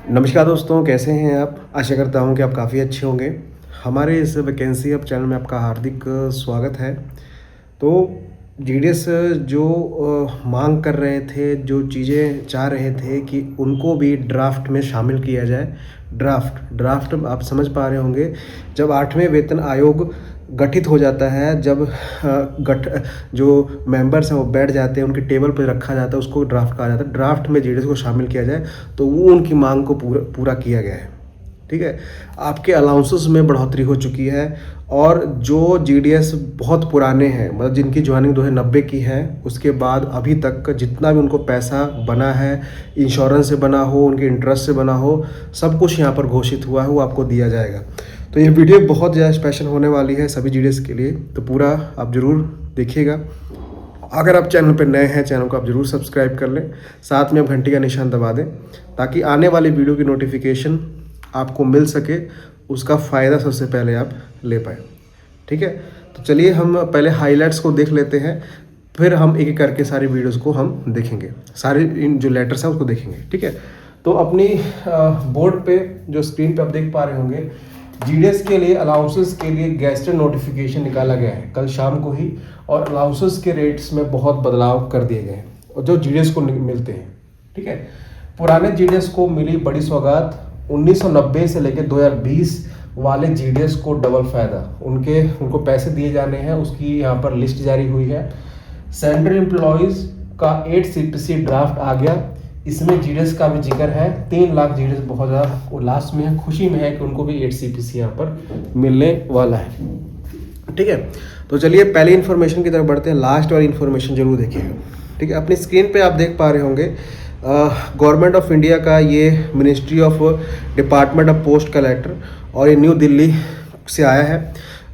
नमस्कार दोस्तों, कैसे हैं आप। आशा करता हूं कि आप काफ़ी अच्छे होंगे। हमारे इस वैकेंसी हब चैनल में आपका हार्दिक स्वागत है। तो जीडीएस जो मांग कर रहे थे, जो चीज़ें चाह रहे थे कि उनको भी ड्राफ्ट में शामिल किया जाए। ड्राफ्ट आप समझ पा रहे होंगे, जब 8वें वेतन आयोग गठित हो जाता है, जब गठ जो मेंबर्स हैं वो बैठ जाते हैं, उनके टेबल पर रखा जाता है, उसको ड्राफ्ट कहा जाता है। ड्राफ्ट में जीडीएस को शामिल किया जाए तो वो उनकी मांग को पूरा किया गया है। ठीक है, आपके अलाउंसेस में बढ़ोतरी हो चुकी है। और जो जीडीएस बहुत पुराने हैं, मतलब जिनकी ज्वाइनिंग 2090 की है, उसके बाद अभी तक का जितना भी उनको पैसा बना है, इंश्योरेंस से बना हो, उनके इंटरेस्ट से बना हो, सब कुछ यहाँ पर घोषित हुआ है, वो आपको दिया जाएगा। तो ये वीडियो बहुत ज़्यादा स्पेशल होने वाली है सभी जीडीएस के लिए, तो पूरा आप ज़रूर देखिएगा। अगर आप चैनल पर नए हैं, चैनल को आप ज़रूर सब्सक्राइब कर लें, साथ में आप घंटी का निशान दबा दें, ताकि आने वाली वीडियो की नोटिफिकेशन आपको मिल सके, उसका फ़ायदा सबसे पहले आप ले पाए। ठीक है, तो चलिए हम पहले हाइलाइट्स को देख लेते हैं, फिर हम एक एक करके सारी वीडियोस को हम देखेंगे, सारे इन जो लेटर्स हैं उसको देखेंगे। ठीक है, तो अपनी बोर्ड पे जो स्क्रीन पे आप देख पा रहे होंगे, जीडीएस के लिए अलाउंसेस के लिए गेस्टेड नोटिफिकेशन निकाला गया है कल शाम को ही, और अलाउंसेस के रेट्स में बहुत बदलाव कर दिए गए हैं और जो जीडीएस को मिलते हैं। ठीक है, पुराने जीडीएस को मिली बड़ी सौगात। 1990 से लेकर 2020 वाले जीडीएस को डबल फायदा, उनको पैसे दिए जाने हैं, उसकी यहाँ पर लिस्ट जारी हुई है। सेंट्रल एम्प्लॉयज़ का 8 सीपीसी ड्राफ्ट आ गया, इसमें जीडीएस का भी जिक्र है। 3 लाख जीडीएस बहुत ज़्यादा उल्लास में है, खुशी में है कि उनको भी 8 सीपीसी यहाँ पर मिलने वाला है। ठीक है, तो चलिए पहले इन्फॉर्मेशन की तरफ बढ़ते हैं, लास्ट वाली इन्फॉर्मेशन जरूर देखिएगा। ठीक है, अपनी स्क्रीन पे आप देख पा रहे होंगे गवर्नमेंट ऑफ इंडिया का ये ministry of department of post का लेटर, और ये न्यू दिल्ली से आया है।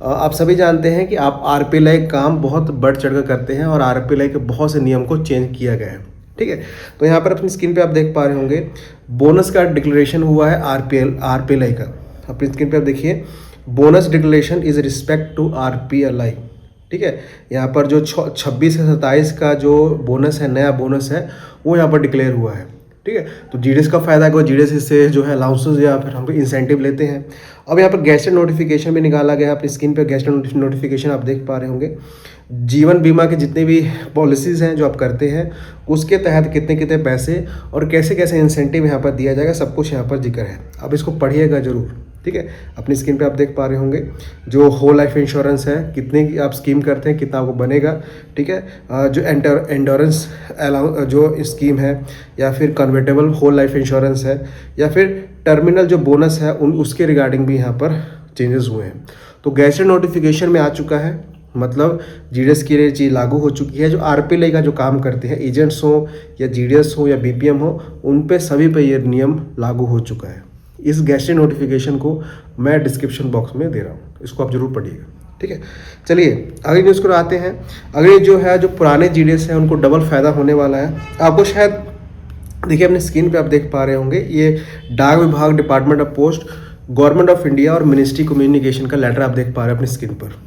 आप सभी जानते हैं कि आप आरपीएलआई काम बहुत बढ़ चढ़ कर करते हैं और आरपीएलआई के बहुत से नियम को चेंज किया गया है। ठीक है, तो यहाँ पर अपनी स्क्रीन पे आप देख पा रहे होंगे बोनस का डिक्लेरेशन हुआ है आरपीएलआई का। अपनी स्क्रीन पे आप देखिए, bonus declaration is respect to RPLI. ठीक है, यहाँ पर जो 26 से 27 का जो बोनस है, नया बोनस है, वो यहाँ पर डिक्लेयर हुआ है। ठीक है, तो जीडीएस का फायदा है, जीडीएस इससे जो है अलाउंसेस या फिर हम इंसेंटिव लेते हैं। अब यहाँ पर गेस्टेड नोटिफिकेशन भी निकाला गया है। अपनी स्क्रीन पे गेस्टेड नोटिफिकेशन आप देख पा रहे होंगे। जीवन बीमा के जितने भी पॉलिसीज़ हैं जो आप करते हैं, उसके तहत कितने कितने पैसे और कैसे कैसे इंसेंटिव यहाँ पर दिया जाएगा, सब कुछ यहाँ पर जिक्र है। अब इसको पढ़िएगा ज़रूर। ठीक है, अपनी स्क्रीन पे आप देख पा रहे होंगे जो होल लाइफ इंश्योरेंस है, कितने की आप स्कीम करते हैं, कितना आपको बनेगा। ठीक है, जो एंडोरेंस जो स्कीम है, या फिर कन्वर्टेबल होल लाइफ इंश्योरेंस है, या फिर टर्मिनल जो बोनस है, उसके रिगार्डिंग भी यहाँ पर चेंजेस हुए हैं। तो गेस्टेड नोटिफिकेशन में आ चुका है, मतलब जीडीएस की ये चीज़ लागू हो चुकी है। जो आरपीएलआई का जो काम करते हैं, एजेंट्स हो या जीडीएस हो या बीपीएम हो, उन पे सभी पे ये नियम लागू हो चुका है। इस गेस्टेड नोटिफिकेशन को मैं डिस्क्रिप्शन बॉक्स में दे रहा हूँ, इसको आप जरूर पढ़िएगा। ठीक है, चलिए अगली न्यूज़ को आते हैं। अगली जो है, जो पुराने जीडीएस हैं उनको डबल फायदा होने वाला है। आपको शायद देखिए, अपने स्क्रीन पे आप देख पा रहे होंगे, ये डाक विभाग, department of post, government of India और मिनिस्ट्री कम्युनिकेशन का लेटर आप देख पा रहे हैं अपनी स्क्रीन पर।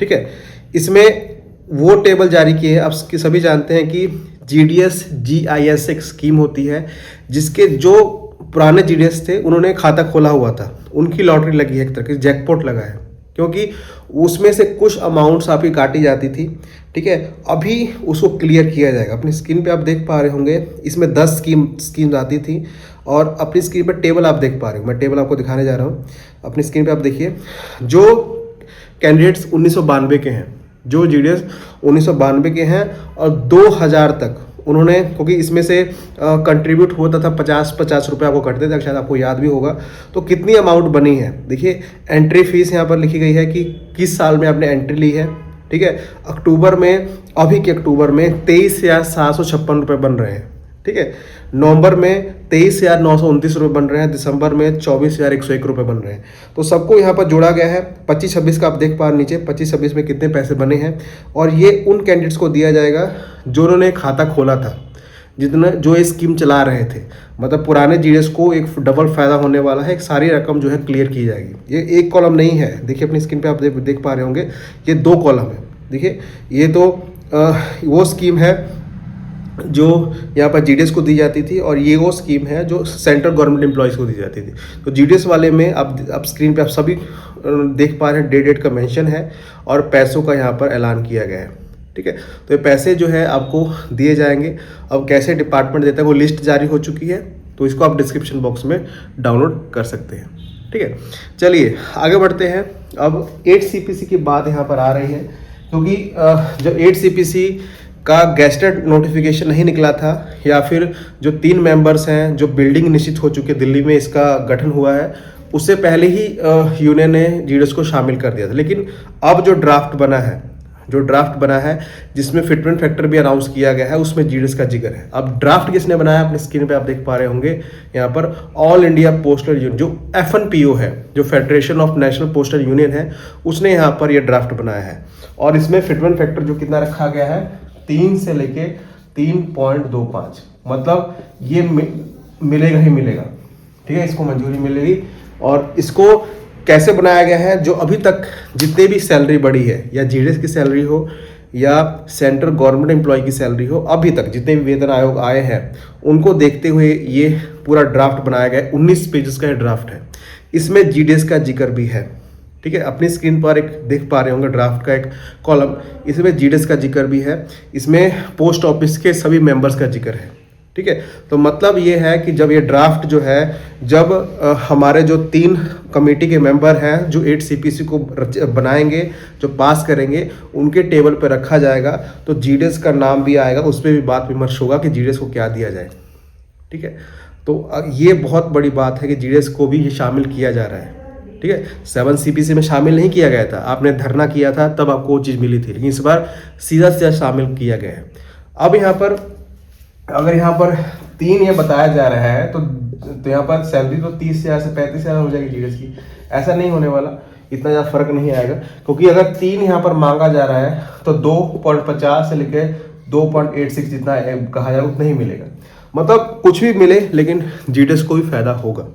ठीक है, इसमें वो टेबल जारी किए हैं। आप सभी जानते हैं कि जीडीएस जीआईएस एक स्कीम होती है, जिसके जो पुराने जीडीएस थे उन्होंने खाता खोला हुआ था, उनकी लॉटरी लगी है, एक तरह की जैकपॉट लगा है, क्योंकि उसमें से कुछ अमाउंट्स आपकी काटी जाती थी। ठीक है, अभी उसको क्लियर किया जाएगा। अपनी स्क्रीन पे आप देख पा रहे होंगे, इसमें 10 स्कीम्स आती थी, और अपनी स्क्रीन पर टेबल आप देख पा रहे हो, मैं टेबल आपको दिखाने जा रहा हूँ। अपनी स्क्रीन पे आप देखिए, जो कैंडिडेट्स 1992 के हैं, जो जीडीएस 1992 के हैं और 2000 तक उन्होंने, क्योंकि इसमें से कंट्रीब्यूट होता था 50 रुपये आपको कटते थे, शायद आपको याद भी होगा। तो कितनी अमाउंट बनी है देखिए, एंट्री फीस यहाँ पर लिखी गई है कि किस साल में आपने एंट्री ली है। ठीक है, अक्टूबर में, अभी के अक्टूबर में 23,756 रुपये बन रहे हैं। ठीक है, नवंबर में 23,929 रुपये बन रहे हैं, दिसंबर में 24,101 रुपये बन रहे हैं। तो सबको यहाँ पर जोड़ा गया है। 25-26 का आप देख पा रहे नीचे, 25-26 में कितने पैसे बने हैं, और ये उन कैंडिडेट्स को दिया जाएगा जो उन्होंने खाता खोला था, जितना जो ये स्कीम चला रहे थे। मतलब पुराने जीडीएस को एक डबल फायदा होने वाला है, एक सारी रकम जो है क्लियर की जाएगी। ये एक कॉलम नहीं है, देखिए अपनी स्क्रीन पे आप देख पा रहे होंगे, ये 2 कॉलम है। देखिए, ये तो वो स्कीम है जो यहाँ पर जीडीएस को दी जाती थी, और ये वो स्कीम है जो सेंट्रल गवर्नमेंट एम्प्लॉयज़ को दी जाती थी। तो जीडीएस वाले में अब स्क्रीन पे आप सभी देख पा रहे हैं, डेट का मेंशन है और पैसों का यहाँ पर ऐलान किया गया है। ठीक है, तो ये पैसे जो है आपको दिए जाएंगे। अब कैसे डिपार्टमेंट देता है वो लिस्ट जारी हो चुकी है, तो इसको आप डिस्क्रिप्शन बॉक्स में डाउनलोड कर सकते हैं। ठीक है, चलिए आगे बढ़ते हैं। अब 8 CPC की बात यहाँ पर आ रही है, क्योंकि जब 8 CPC का गेस्टेड नोटिफिकेशन नहीं निकला था, या फिर जो 3 मेंबर्स हैं जो बिल्डिंग निश्चित हो चुके दिल्ली में इसका गठन हुआ है, उससे पहले ही यूनियन ने जीडीएस को शामिल कर दिया था। लेकिन अब जो ड्राफ्ट बना है जिसमें फिटमेंट फैक्टर भी अनाउंस किया गया है, उसमें जीडीएस का जिक्र है। अब ड्राफ्ट किसने बनाया, अपने स्क्रीन पे आप देख पा रहे होंगे यहाँ पर, ऑल इंडिया पोस्टल यूनियन जो FNPO है, जो federation of national postal union है, उसने यहाँ पर ये ड्राफ्ट बनाया है। और इसमें फिटमेंट फैक्टर जो कितना रखा गया है, 3 से लेके 3.25, मतलब ये मिलेगा ही मिलेगा। ठीक है, इसको मंजूरी मिलेगी। और इसको कैसे बनाया गया है, जो अभी तक जितने भी सैलरी बढ़ी है, या जीडीएस की सैलरी हो या सेंट्रल गवर्नमेंट एम्प्लॉय की सैलरी हो, अभी तक जितने भी वेतन आयोग आए हैं उनको देखते हुए ये पूरा ड्राफ्ट बनाया गया है। 19 पेजेस का ये ड्राफ्ट है, इसमें जीडीएस का जिक्र भी है। ठीक है, अपनी स्क्रीन पर एक देख पा रहे होंगे ड्राफ्ट का एक कॉलम, इसमें जीडीएस का जिक्र भी है, इसमें पोस्ट ऑफिस के सभी मेंबर्स का जिक्र है। ठीक है, तो मतलब ये है कि जब ये ड्राफ्ट जो है, जब हमारे जो 3 कमेटी के मेंबर हैं जो 8 CPC को बनाएंगे, जो पास करेंगे, उनके टेबल पर रखा जाएगा, तो जीडीएस का नाम भी आएगा, उस पर भी बात विमर्श होगा कि जीडीएस को क्या दिया जाए। ठीक है, तो ये बहुत बड़ी बात है कि जीडीएस को भी ये शामिल किया जा रहा है। ठीक है, 7 CPC में शामिल नहीं किया गया था, आपने धरना किया था तब आपको वो चीज़ मिली थी, लेकिन इस बार सीधा सीधा शामिल किया गया है। अब यहाँ पर अगर यहाँ पर 3 ये बताया जा रहा है, तो यहाँ पर सैलरी तो 30,000 से 35,000 हो जाएगी जीडीएस की। ऐसा नहीं होने वाला, इतना ज़्यादा फर्क नहीं आएगा, क्योंकि अगर 3 यहाँ पर मांगा जा रहा है तो 2.50 से लेकर 2.86 जितना कहा जाए उतना ही मिलेगा। मतलब कुछ भी मिले, लेकिन जीडीएस को भी फायदा होगा।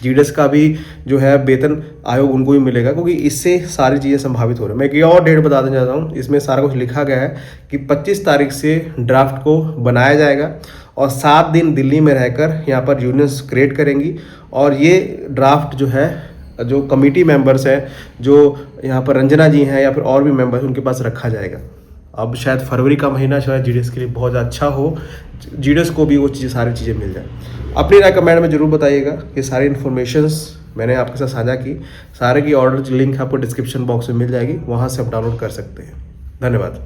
जीडीएस का भी जो है वेतन आयोग उनको भी मिलेगा, क्योंकि इससे सारी चीज़ें संभावित हो रही है। मैं एक और डेट बता देना चाहता हूँ, इसमें सारा कुछ लिखा गया है कि 25 तारीख से ड्राफ्ट को बनाया जाएगा और 7 दिन दिल्ली में रहकर यहाँ पर यूनियंस क्रिएट करेंगी, और ये ड्राफ्ट जो है, जो कमेटी मेंबर्स हैं, जो यहाँ पर रंजना जी हैं या फिर और भी मेंबर्स, उनके पास रखा जाएगा। अब शायद फरवरी का महीना शायद जीडीएस के लिए बहुत अच्छा हो, जीडीएस को भी वो चीज़ें, सारी चीज़ें मिल जाए। अपनी राय कमेंट में जरूर बताइएगा। कि सारी इन्फॉर्मेशंस मैंने आपके साथ साझा की, सारे की ऑर्डर लिंक आपको डिस्क्रिप्शन बॉक्स में मिल जाएगी, वहाँ से आप डाउनलोड कर सकते हैं। धन्यवाद।